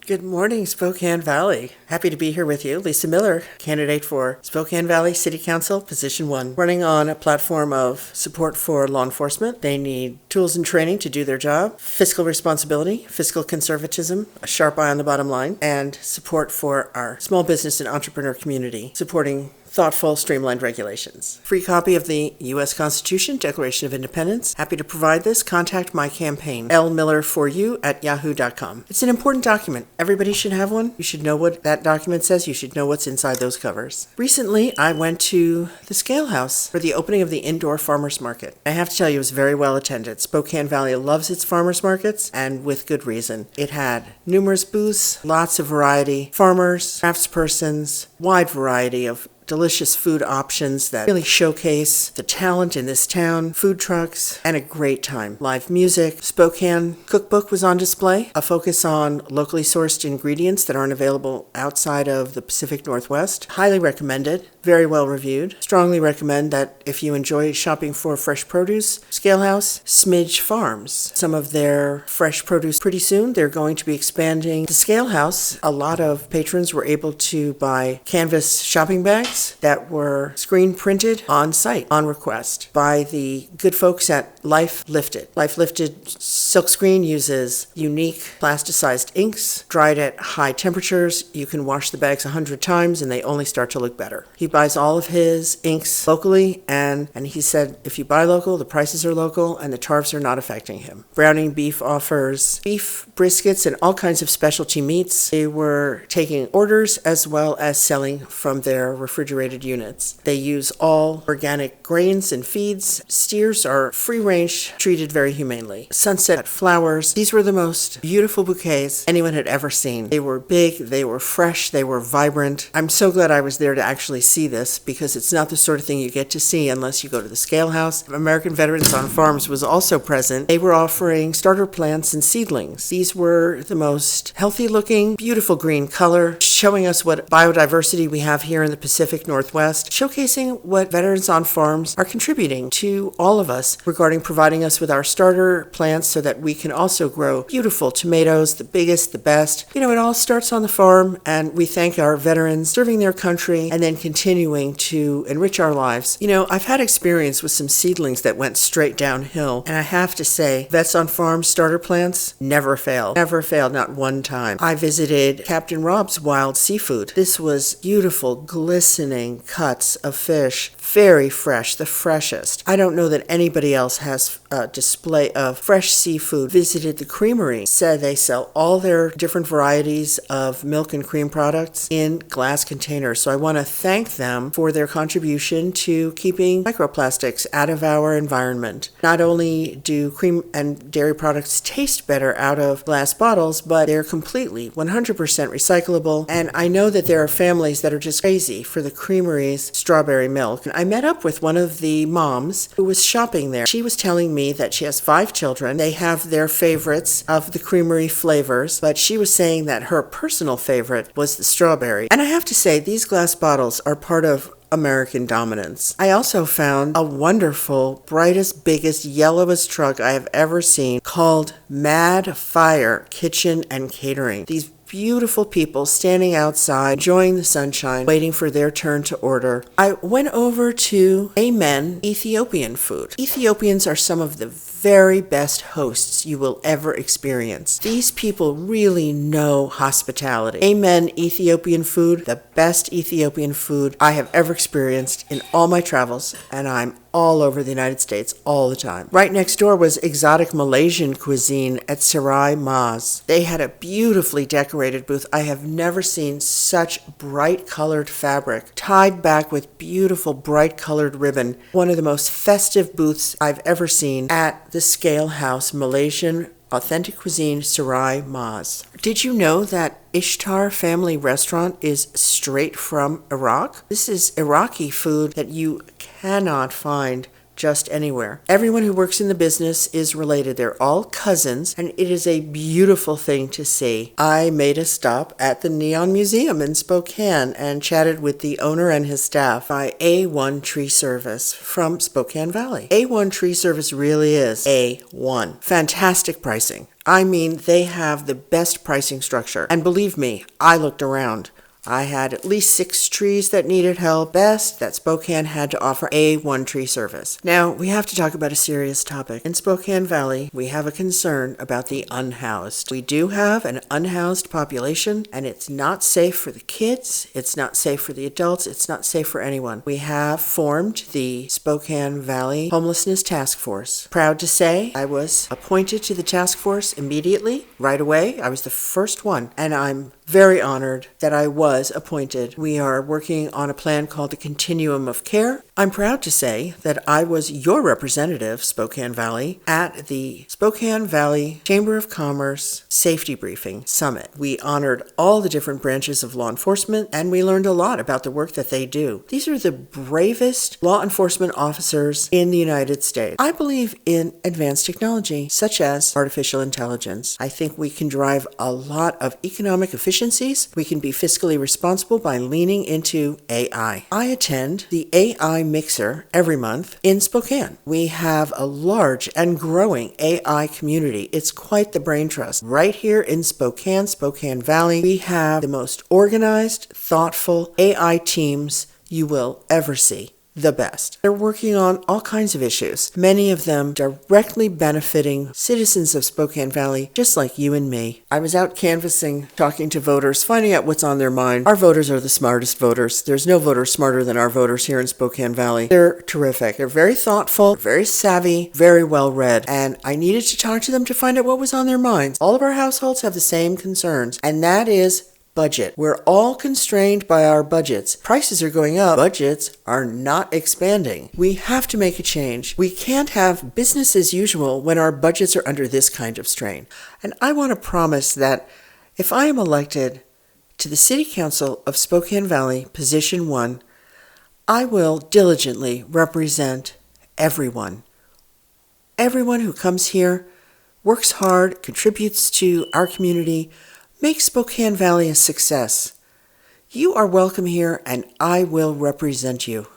Good morning, Spokane Valley. Happy to be here with you. Lisa Miller, candidate for Spokane Valley City Council, Position 1. Running on a platform of support for law enforcement. They need tools and training to do their job, fiscal responsibility, fiscal conservatism, a sharp eye on the bottom line, and support for our small business and entrepreneur community, supporting thoughtful, streamlined regulations. Free copy of the U.S. Constitution, Declaration of Independence. Happy to provide this. Contact my campaign, lmiller4u@yahoo.com. It's an important document. Everybody should have one. You should know what that document says. You should know what's inside those covers. Recently, I went to the Scale House for the opening of the indoor farmers market. I have to tell you, it was very well attended. Spokane Valley loves its farmers markets, and with good reason. It had numerous booths, lots of variety, farmers, craftspersons, wide variety of delicious food options that really showcase the talent in this town, food trucks, and a great time. Live music. Spokane cookbook was on display, a focus on locally sourced ingredients that aren't available outside of the Pacific Northwest. Highly recommended, very well reviewed. Strongly recommend that if you enjoy shopping for fresh produce, Scale House, Smidge Farms. Some of their fresh produce pretty soon. They're going to be expanding the Scale House. A lot of patrons were able to buy canvas shopping bags that were screen printed on site, on request, by the good folks at Life Lifted. Life Lifted silkscreen uses unique plasticized inks, dried at high temperatures. You can wash the bags 100 times and they only start to look better. He buys all of his inks locally, and he said if you buy local, the prices are local and the tariffs are not affecting him. Browning Beef offers beef briskets and all kinds of specialty meats. They were taking orders as well as selling from their refrigerated units. They use all organic grains and feeds. Steers are free range, treated very humanely. Sunset flowers. These were the most beautiful bouquets anyone had ever seen. They were big, they were fresh, they were vibrant. I'm so glad I was there to actually see this because it's not the sort of thing you get to see unless you go to the Scale House. American Veterans on Farms was also present. They were offering starter plants and seedlings. These were the most healthy looking, beautiful green color, showing us what biodiversity we have here in the Pacific Northwest, showcasing what Veterans on Farms are contributing to all of us regarding providing us with our starter plants so that we can also grow beautiful tomatoes, the biggest, the best. You know, it all starts on the farm, and we thank our veterans serving their country and then continuing to enrich our lives. You know, I've had experience with some seedlings that went straight downhill, and I have to say, Vets on Farms starter plants never fail. Never failed, not one time. I visited Captain Rob's Wild Seafood. This was beautiful, glistening cuts of fish, very fresh, the freshest. I don't know that anybody else has a display of fresh seafood. Visited the creamery, said they sell all their different varieties of milk and cream products in glass containers. So I want to thank them for their contribution to keeping microplastics out of our environment. Not only do cream and dairy products taste better out of glass bottles, but they're completely 100% recyclable. And I know that there are families that are just crazy for the creamery's strawberry milk. I met up with one of the moms who was shopping there. She was telling me that she has 5 children. They have their favorites of the creamery flavors, but she was saying that her personal favorite was the strawberry. And I have to say, these glass bottles are part of American dominance. I also found a wonderful, brightest, biggest, yellowest truck I have ever seen called Mad Fire Kitchen and Catering. These beautiful people standing outside, enjoying the sunshine, waiting for their turn to order. I went over to Amen Ethiopian food. Ethiopians are some of the very best hosts you will ever experience. These people really know hospitality. Amen Ethiopian food, the best Ethiopian food I have ever experienced in all my travels, and I'm all over the United States all the time. Right next door was exotic Malaysian cuisine at Sarai Maz. They had a beautifully decorated booth. I have never seen such bright colored fabric tied back with beautiful bright colored ribbon. One of the most festive booths I've ever seen at the Scale House Malaysian Authentic Cuisine Sarai Maz. Did you know that Ishtar Family Restaurant is straight from Iraq? This is Iraqi food that you cannot find just anywhere. Everyone who works in the business is related. They're all cousins, and it is a beautiful thing to see. I made a stop at the Neon Museum in Spokane and chatted with the owner and his staff by A1 Tree Service from Spokane Valley. A1 Tree Service really is A1. Fantastic pricing. I mean, they have the best pricing structure. And believe me, I looked around. I had at least 6 trees that needed help. Best that Spokane had to offer A1 Tree Service. Now, we have to talk about a serious topic. In Spokane Valley, we have a concern about the unhoused. We do have an unhoused population, and it's not safe for the kids, it's not safe for the adults, it's not safe for anyone. We have formed the Spokane Valley Homelessness Task Force. Proud to say, I was appointed to the task force immediately, right away. I was the first one, and I'm very honored that I was appointed. We are working on a plan called the Continuum of Care. I'm proud to say that I was your representative, Spokane Valley, at the Spokane Valley Chamber of Commerce Safety Briefing Summit. We honored all the different branches of law enforcement, and we learned a lot about the work that they do. These are the bravest law enforcement officers in the United States. I believe in advanced technology, such as artificial intelligence. I think we can drive a lot of economic efficiencies. We can be fiscally responsible by leaning into AI. I attend the AI Mixer every month in Spokane. We have a large and growing AI community. It's quite the brain trust. Right here in Spokane, Spokane Valley, we have the most organized, thoughtful AI teams you will ever see. The best. They're working on all kinds of issues, many of them directly benefiting citizens of Spokane Valley, just like you and me. I was out canvassing, talking to voters, finding out what's on their mind. Our voters are the smartest voters. There's no voter smarter than our voters here in Spokane Valley. They're terrific. They're very thoughtful, very savvy, very well read, and I needed to talk to them to find out what was on their minds. All of our households have the same concerns, and that is budget. We're all constrained by our budgets. Prices are going up. Budgets are not expanding. We have to make a change. We can't have business as usual when our budgets are under this kind of strain. And I want to promise that if I am elected to the City Council of Spokane Valley, Position 1, I will diligently represent everyone. Everyone who comes here, works hard, contributes to our community, make Spokane Valley a success. You are welcome here, and I will represent you.